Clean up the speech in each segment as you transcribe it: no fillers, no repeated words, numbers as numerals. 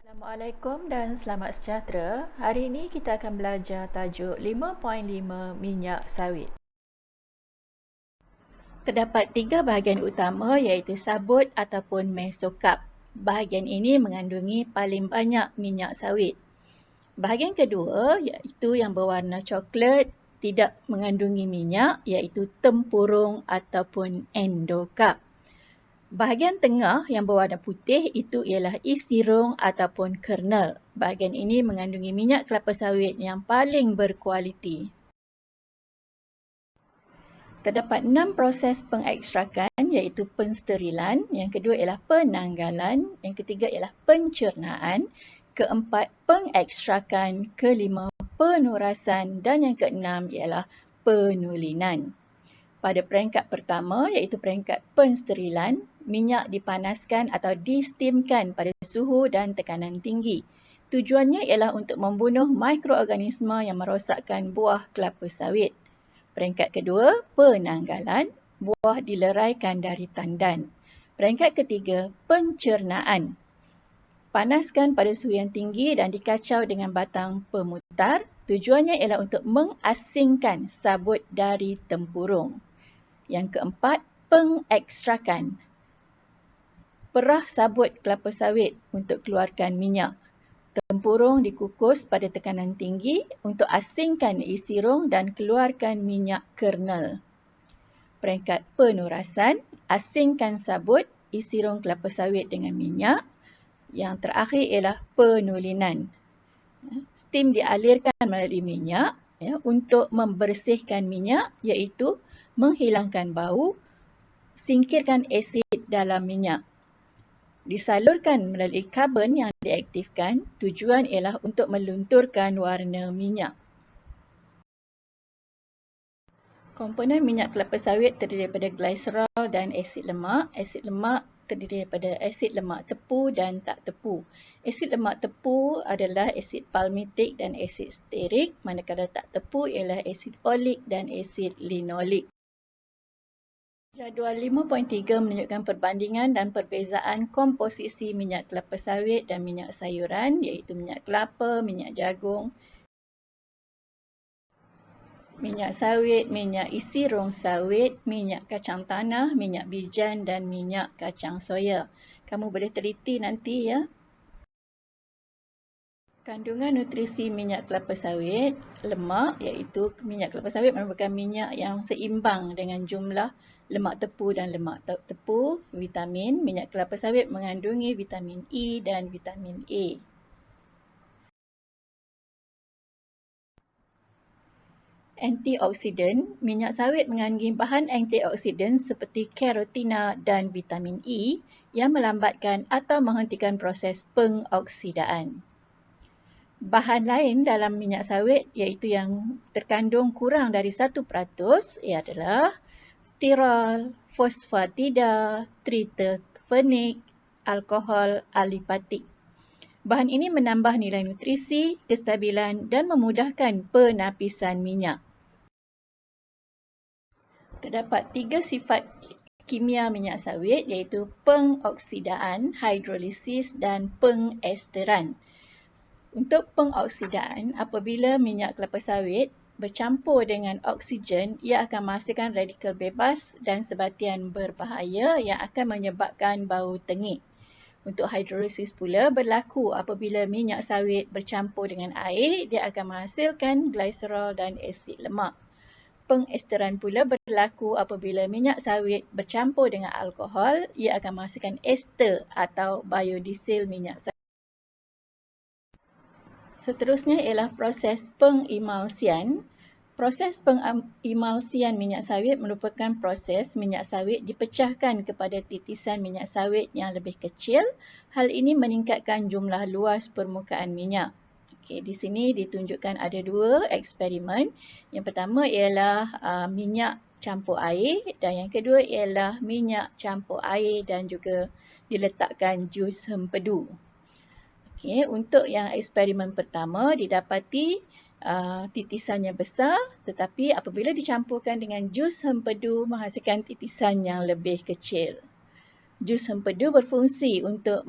Assalamualaikum dan selamat sejahtera. Hari ini kita akan belajar tajuk 5.5 minyak sawit. Terdapat 3 bahagian utama iaitu sabut ataupun mesokap. Bahagian ini mengandungi paling banyak minyak sawit. Bahagian kedua iaitu yang berwarna coklat tidak mengandungi minyak iaitu tempurung ataupun endokap. Bahagian tengah yang berwarna putih itu ialah isirung ataupun kernel. Bahagian ini mengandungi minyak kelapa sawit yang paling berkualiti. Terdapat 6 proses pengekstrakan iaitu pensterilan, yang kedua ialah penanggalan, yang ketiga ialah pencernaan, keempat pengekstrakan, kelima penurasan dan yang keenam ialah penulinan. Pada peringkat pertama iaitu peringkat pensterilan, minyak dipanaskan atau distimkan pada suhu dan tekanan tinggi. Tujuannya ialah untuk membunuh mikroorganisma yang merosakkan buah kelapa sawit. Peringkat kedua, penanggalan, buah dileraikan dari tandan. Peringkat ketiga, pencernaan. Panaskan pada suhu yang tinggi dan dikacau dengan batang pemutar. Tujuannya ialah untuk mengasingkan sabut dari tempurung. Yang keempat, pengekstrakan. Perah sabut kelapa sawit untuk keluarkan minyak. Tempurung dikukus pada tekanan tinggi untuk asingkan isirung dan keluarkan minyak kernel. Peringkat penurasan, asingkan sabut, isirung kelapa sawit dengan minyak. Yang terakhir ialah penulinan. Steam dialirkan melalui minyak untuk membersihkan minyak iaitu menghilangkan bau, singkirkan asid dalam minyak. Disalurkan melalui karbon yang diaktifkan, tujuan ialah untuk melunturkan warna minyak. Komponen minyak kelapa sawit terdiri daripada gliserol dan asid lemak. Asid lemak terdiri daripada asid lemak tepu dan tak tepu. Asid lemak tepu adalah asid palmitik dan asid stearik, manakala tak tepu ialah asid olik dan asid linolik. Jadual 5.3 menunjukkan perbandingan dan perbezaan komposisi minyak kelapa sawit dan minyak sayuran iaitu minyak kelapa, minyak jagung, minyak sawit, minyak isirung sawit, minyak kacang tanah, minyak bijan dan minyak kacang soya. Kamu boleh teliti nanti ya. Kandungan nutrisi minyak kelapa sawit, lemak iaitu minyak kelapa sawit merupakan minyak yang seimbang dengan jumlah lemak tepu dan lemak tak tepu. Vitamin, minyak kelapa sawit mengandungi vitamin E dan vitamin A. Antioksidan, minyak sawit mengandungi bahan antioksidan seperti karotina dan vitamin E yang melambatkan atau menghentikan proses pengoksidaan. Bahan lain dalam minyak sawit iaitu yang terkandung kurang dari 1% ialah sterol, fosfatida, tritofenik, alkohol alipatik. Bahan ini menambah nilai nutrisi, kestabilan dan memudahkan penapisan minyak. Terdapat 3 sifat kimia minyak sawit iaitu pengoksidaan, hidrolisis dan pengesteran. Untuk pengoksidaan, apabila minyak kelapa sawit bercampur dengan oksigen, ia akan menghasilkan radikal bebas dan sebatian berbahaya yang akan menyebabkan bau tengik. Untuk hidrolisis pula berlaku apabila minyak sawit bercampur dengan air, dia akan menghasilkan gliserol dan asid lemak. Pengesteran pula berlaku apabila minyak sawit bercampur dengan alkohol, ia akan menghasilkan ester atau biodiesel minyak sawit. Seterusnya ialah proses pengemulsian. Proses pengemulsian minyak sawit merupakan proses minyak sawit dipecahkan kepada titisan minyak sawit yang lebih kecil. Hal ini meningkatkan jumlah luas permukaan minyak. Okey, di sini ditunjukkan ada 2 eksperimen. Yang pertama ialah minyak campur air dan yang kedua ialah minyak campur air dan juga diletakkan jus hempedu. Okey, untuk yang eksperimen pertama didapati titisannya besar tetapi apabila dicampurkan dengan jus hempedu menghasilkan titisan yang lebih kecil. Jus hempedu berfungsi untuk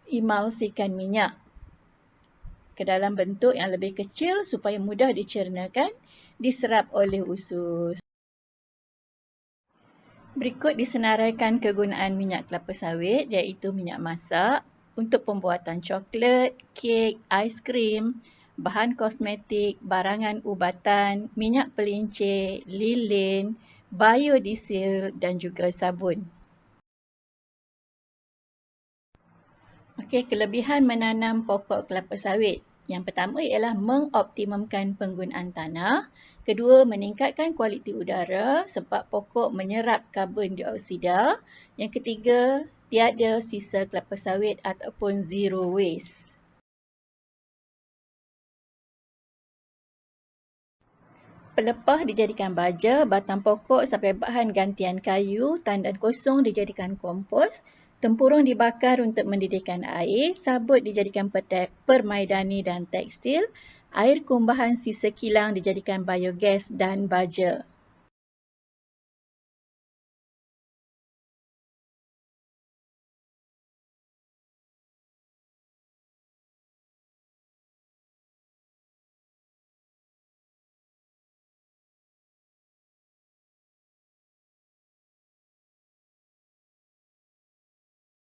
emulsikan minyak ke dalam bentuk yang lebih kecil supaya mudah dicernakan, diserap oleh usus. Berikut disenaraikan kegunaan minyak kelapa sawit iaitu minyak masak untuk pembuatan coklat, kek, aiskrim, bahan kosmetik, barangan ubatan, minyak pelincir, lilin, biodiesel dan juga sabun. Okey, kelebihan menanam pokok kelapa sawit. Yang pertama ialah mengoptimumkan penggunaan tanah. Kedua, meningkatkan kualiti udara sebab pokok menyerap karbon dioksida. Yang ketiga, tiada sisa kelapa sawit ataupun zero waste. Pelepah dijadikan baja, batang pokok sampai bahan gantian kayu, tandan kosong dijadikan kompos, tempurung dibakar untuk mendidihkan air, sabut dijadikan permaidani dan tekstil, air kumbahan sisa kilang dijadikan biogas dan baja.